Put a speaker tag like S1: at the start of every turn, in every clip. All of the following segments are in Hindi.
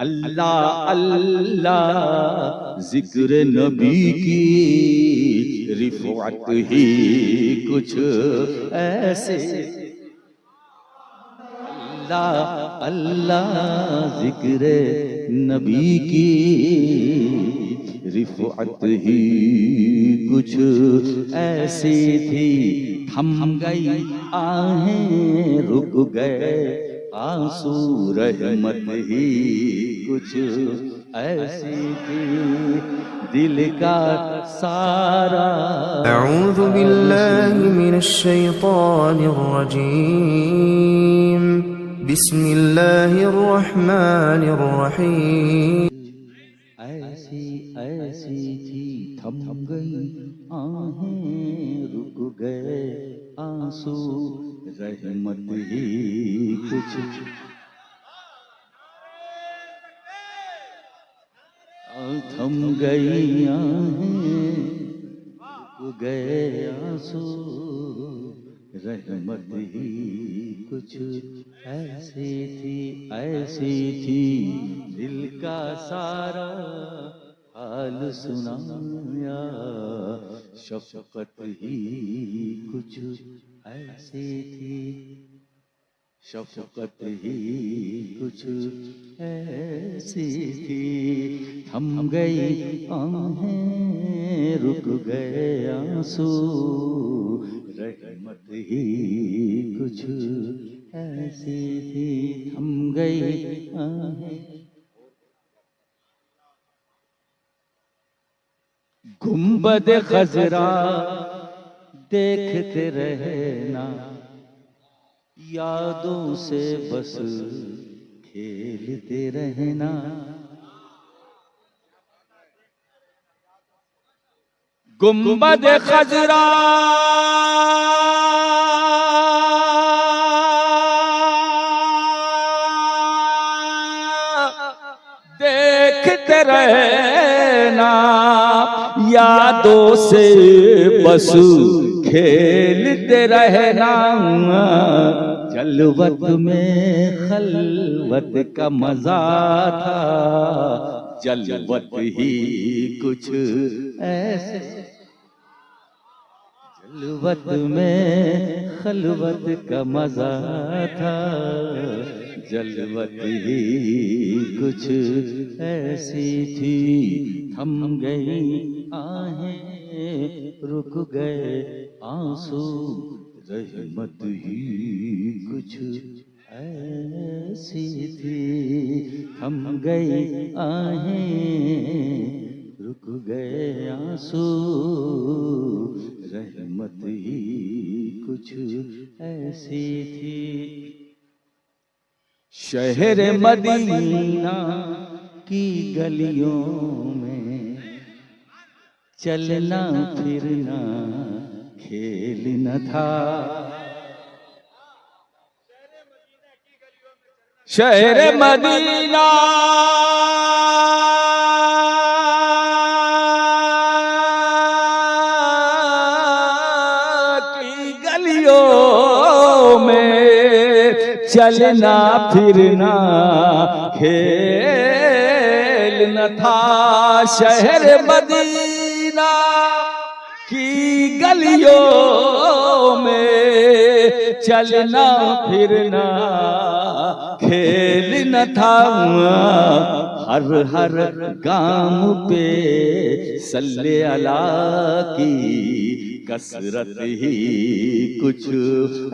S1: अल्लाह अल्लाह जिक्र नबी की रिफ़अत ही कुछ ऐसे। अल्लाह अल्लाह जिक्र नबी की रिफ़अत ही कुछ ऐसी थी। थम गई आहें रुक गए आंसू, रहमत ही कुछ ऐसी थी। दिल का सारा
S2: अऊज़ु बिल्लाहि मिनश शैतानिर रजीम। बिस्मिल्लाहिर रहमानिर रहीम।
S1: ऐसी ऐसी थी, थम गई आहें रुक गए आंसू, रहमत ही कुछ। थम गई आहें रुक गए आंसू, रहमत ही कुछ ऐसी थी, ऐसी थी। दिल का सारा हाल सुनाया, शफ़क़त ही कुछ ऐसी थी, शफ़क़त ही कुछ ऐसी थी। थम गई आहें रुक गए आंसू, रहमत ही कुछ ऐसी थी। थम गई आहें। गुंबद खजरा देखते रहना, यादों से बस खेलते रहना। गुंबद खजरा देखते रहना, यादों से बस खेलते रहना। जलवत में खलवत का मजा था, जलवत ही कुछ ऐसे। जलवत में खलवत का मजा था, जलवत ही कुछ ऐसी थी। थम गई आहें रुक गए आंसू, रहमत ही कुछ ऐसी थी। थम गई आहें रुक गए आंसू, रहमत ही कुछ ऐसी थी। शहर मदीना की गलियों में चलना फिरना खेल न था। शहर मदीना की गलियों में चलना फिरना खेल न था। शहर मदीना की गलियों में चलना फिरना खेल न था। हर हर गाम पे सल्ले अला की कसरत ही कुछ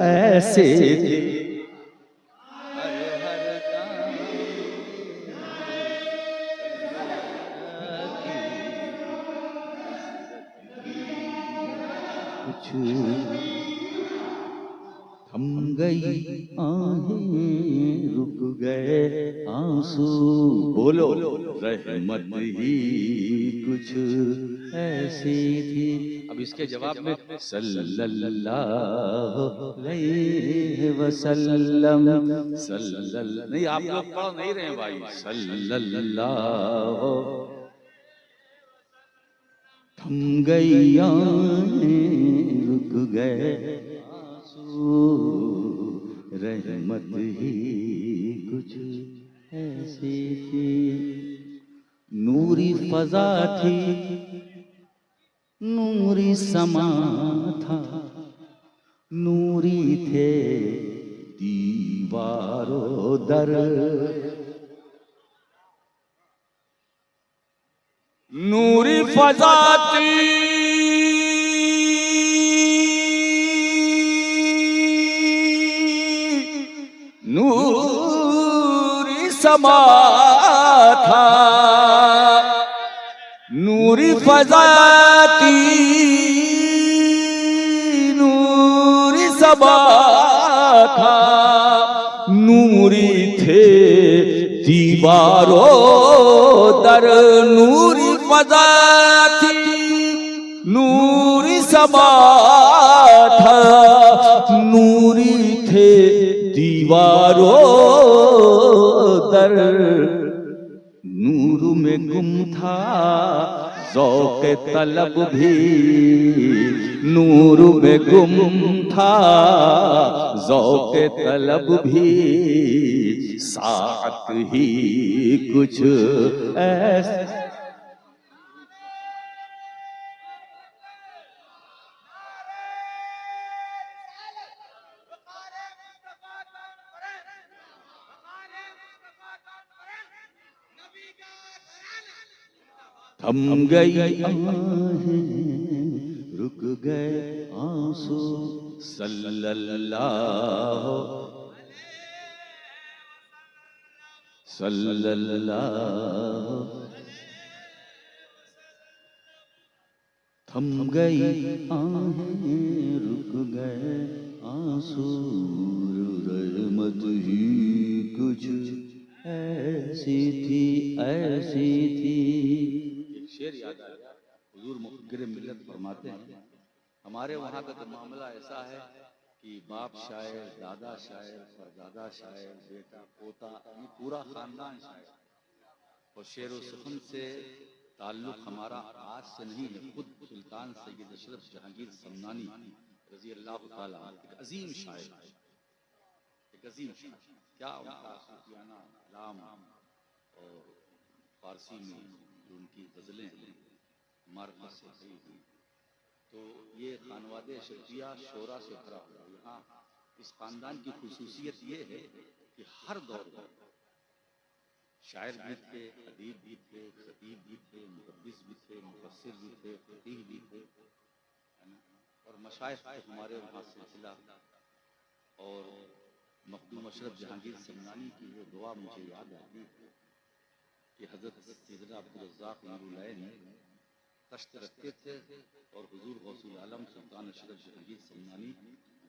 S1: ऐसे थे। कुछ थम गई आहें रुक गए आंसू, बोलो रहमत ही कुछ ऐसी थी। अब इसके जवाब में सल्लल्लाहु अलैहि वसल्लम, सल्लल्लाहु नहीं, आप लोग पढ़ नहीं रहे भाई। सल्लल्लाहु थम गई आहें रुक गए आंसू, रहमत ही कुछ ऐसी थी, नूरी फजा थी, नूरी समा था, नूरी थे दीवारों दर, नूरी फजा थी, नूरी समा था, नूरी फजा थी, नूरी समा था, नूरी थे दीवारों दर, नूरी फजा थी, नूरी समा था, नूरी थे दीवारों दर, नूर में गुम था ज़ौक़े तलब भी, नूर में गुम था ज़ौक़े तलब भी, साथ ही कुछ ऐसा थम गई आहें, रुक गए आंसू, सल्लल्लाहु सल्लल्लाहु, थम गई आहें, रुक गए आंसू, रहमत ही कुछ ऐसी थी, ऐसी थी। एक शेर याद आया, हुजूर मुफ़क्किर मिल्लत फरमाते हैं, हमारे वहाँ का तो मामला ऐसा है कि बाप शायर, दादा शायर, परदादा शायर, बेटा पोता, ये पूरा खानदान शायर, और शेर व सुखन से ताल्लुक़ हमारा आज से नहीं है, खुद सुल्तान सैयद अशरफ जहांगीर समनानी रज़ी अल्लाह ताला एक अजीम शायर, एक अजीम शायर, क्या उनका सूफियाना कलाम और फारसी में जो उनकी गज़लें हैं मार्फत से भरी हुई, तो ये खानवादे अशरफिया शोरा से भरा हुआ। यहाँ इस खानदान की खुसूसियत ये है कि हर दौर में शायर भी थे, अदीब भी थे, खतीब भी थे, मुहद्दिस भी थे, मुफस्सिर भी थे, फकीह भी थे, है ना, और मशाइख हमारे वहाँ सिलसिला, और मखदूम अशरफ जहांगीर समनानी की वो दुआ मुझे याद आती है कि हज़रत सैयदना अब्दुल रज़्ज़ाक़ नूरुल-ऐन तश्त रखते थे और हुजूर गौसुल आलम सुल्तान अशरफ जहांगीर समनानी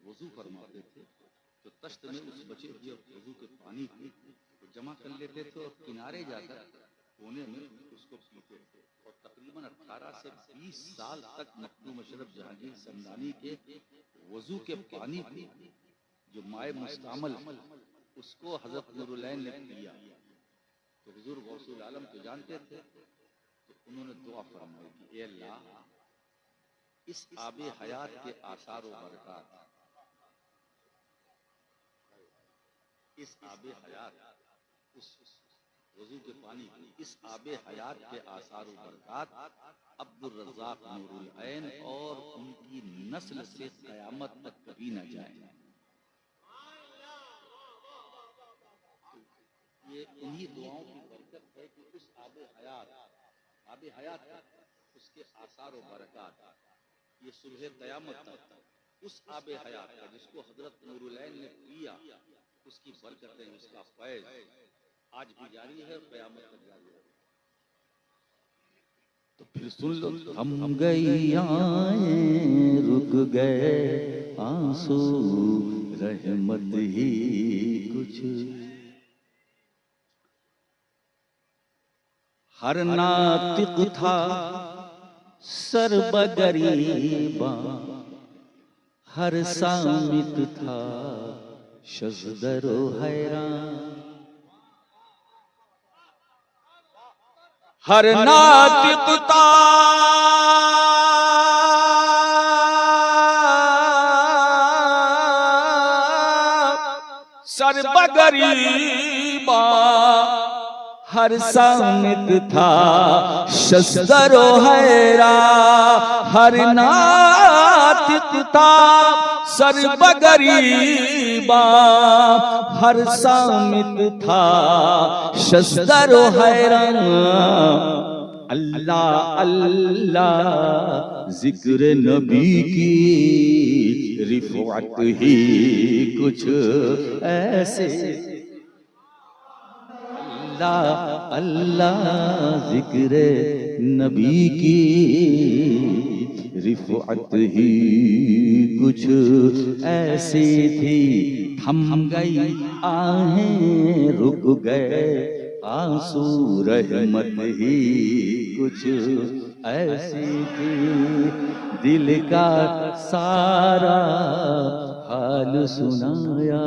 S1: वज़ू फरमाते थे, तो तश्त में उस बचे हुए वज़ू के पानी को जमा कर लेते थे और किनारे जाकर कोने में उसको पीते थे, और तकरीबन 18 से 20 साल तक मखदूम अशरफ जहांगीर समनानी के वज़ू के पानी को जो माए मुस्तामल उसको हज़रत नूरुल-ऐन ने पिया, तो हुजूर गौसुल आलम तो जानते थे, तो उन्होंने दुआ फरमाई कि ए अल्लाह, इस आबे हयात के आसार व बरक़ात, इस आबे हयात, उस वज़ू के पानी की, इस आबे हयात के आसार व बरक़ात अब्दुल रज़्ज़ाक़ नूरुल-ऐन और उनकी नस्ल से क़यामत तक कभी न जाए। ये इन्हीं दुआओं की बरकत है कि उस आबे हयात उसके आसार व बरक़ात, ये सुबह क़यामत तक उस आबे हयात का जिसको हज़रत नूरुल-ऐन ने पिया, उसकी बरकतें, उसका फैज़ आज भी जारी है, क़यामत तक जारी है। तो फिर सुन लो, हम गई आएं, रुक गए आंसू, रहमत ही कुछ, हर नातिक था सर्बगरीबा, हर सामित था शज़दरो हैरान, हर नातिक था सर्बगरीबा, हर सामित था शस्त्रो हैरा, हर नातिक था सर्वगरीबा, हर सामित था शस्त्रो हैरा। अल्लाह अल्लाह जिक्र नबी की रिफ़अत ही कुछ ऐसे। अल्लाह अल्लाह जिक्र नबी की रिफ़अत ही कुछ ऐसी थी। थम गई आहें रुक गए आंसू, रहमत ही कुछ ऐसी थी। दिल का सारा हाल सुनाया।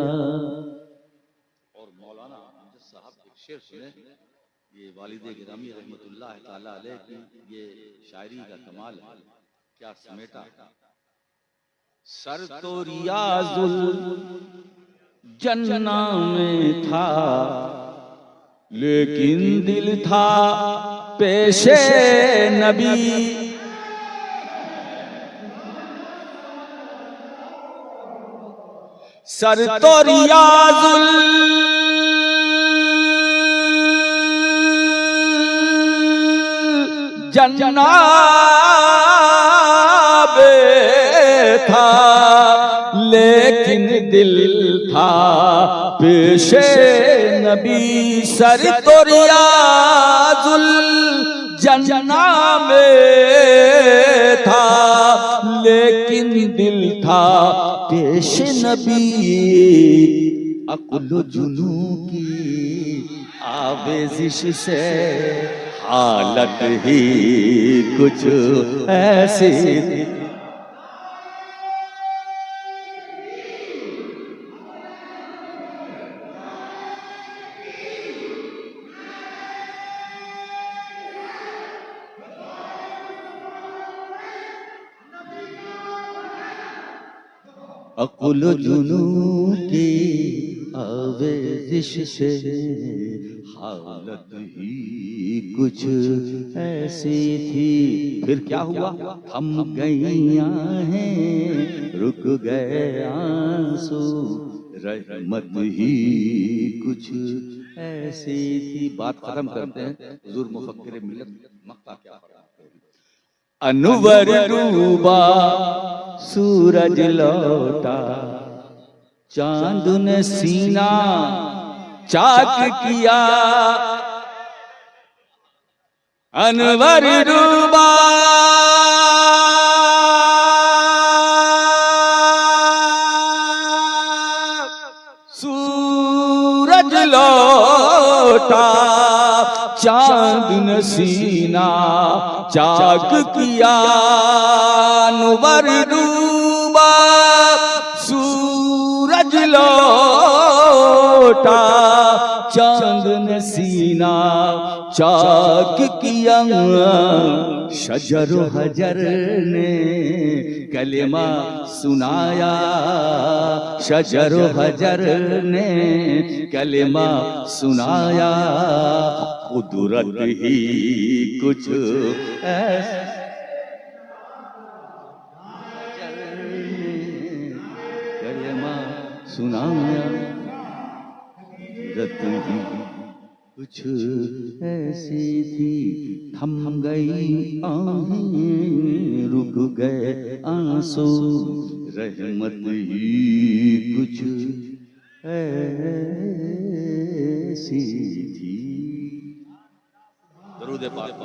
S1: और मौलाना अमजद साहब एक शेर सुने, ये वालिद गिरामी रहमतुल्लाह ताला अलैह की ये शायरी का कमाल है, क्या समेटा। सर तो रियाजुल जन्ना में था, लेकिन दिल था पेशे नबी। सर तो रियाजुल जन्ना में था, लेकिन दिल था पेशे नबी। सर तो रियाजुल जन्ना में था, लेकिन दिल था पेशे नबी। अकुल जुनू की आवेजिश से हालत ही कुछ ऐसी थी। अकुल जुनू की आवेजिश से हालत ही कुछ ऐसी थी। फिर क्या हुआ? थम गई आहें रुक गए आंसू, रहमत ही कुछ ऐसी थी। बात खत्म करते हैं। हुजूर मुफक्किर मिल्लत मक्का क्या फरमाते हैं? अनवर डूबा सूरज लौटा, चांद ने सीना चाक किया। अनवर डूबा सूरज लौटा, चांद ने सीना चाक किया। अनवर डूबा सूरज लौटा, चांद ने सीना चाक किया। शजर हजर ने कलिमा सुनाया, शजर हजर ने कलिमा सुनाया। कुदरत ही कुछ ऐसा कलिमा सुनाया। कुदरत ही कुछ ऐसी थी। थम गई आहें रुक गए आंसू, रहमत ही कुछ ऐसी थी। दरूद पाक।